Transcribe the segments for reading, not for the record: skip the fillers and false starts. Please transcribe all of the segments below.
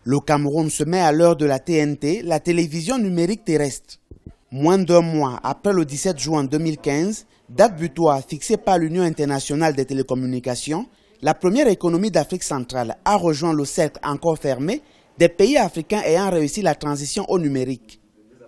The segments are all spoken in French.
Le Cameroun se met à l'heure de la TNT, la télévision numérique terrestre. Moins d'un mois après le 17 juin 2015, date butoir fixée par l'Union internationale des télécommunications, la première économie d'Afrique centrale a rejoint le cercle encore fermé des pays africains ayant réussi la transition au numérique.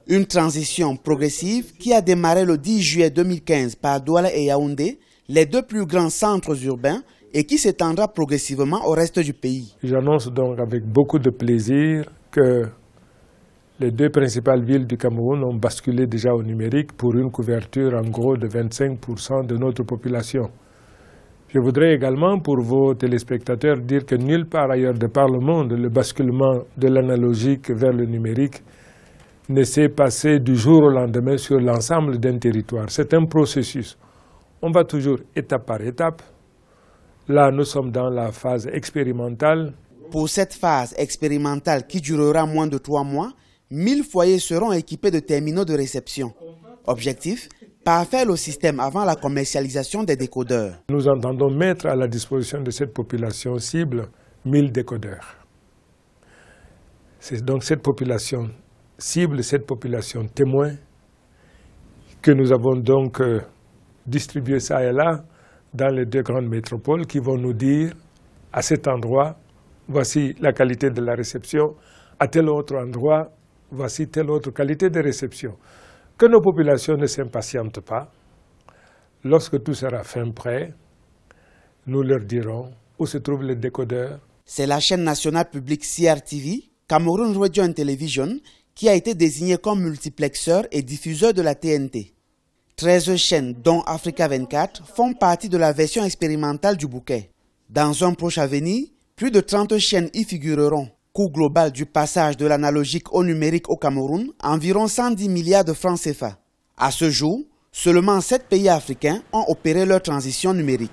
Une transition progressive qui a démarré le 10 juillet 2015 par Douala et Yaoundé, les deux plus grands centres urbains, et qui s'étendra progressivement au reste du pays. J'annonce donc avec beaucoup de plaisir que les deux principales villes du Cameroun ont basculé déjà au numérique pour une couverture en gros de 25% de notre population. Je voudrais également pour vos téléspectateurs dire que nulle part ailleurs de par le monde, le basculement de l'analogique vers le numérique ne s'est passé du jour au lendemain sur l'ensemble d'un territoire. C'est un processus. On va toujours étape par étape. Là, nous sommes dans la phase expérimentale. Pour cette phase expérimentale qui durera moins de 3 mois, 1000 foyers seront équipés de terminaux de réception. Objectif, parfaire le système avant la commercialisation des décodeurs. Nous entendons mettre à la disposition de cette population cible 1000 décodeurs. C'est donc cette population cible, cette population témoin, que nous avons donc distribué ça et là dans les deux grandes métropoles qui vont nous dire à cet endroit, voici la qualité de la réception, à tel autre endroit, voici telle autre qualité de réception. Que nos populations ne s'impatientent pas. Lorsque tout sera fin prêt, nous leur dirons où se trouve le décodeur. C'est la chaîne nationale publique CRTV, Cameroun Radio and Television, qui a été désignée comme multiplexeur et diffuseur de la TNT. 13 chaînes, dont Africa 24, font partie de la version expérimentale du bouquet. Dans un proche avenir, plus de 30 chaînes y figureront. Coût global du passage de l'analogique au numérique au Cameroun, environ 110 milliards de francs CFA. À ce jour, seulement 7 pays africains ont opéré leur transition numérique.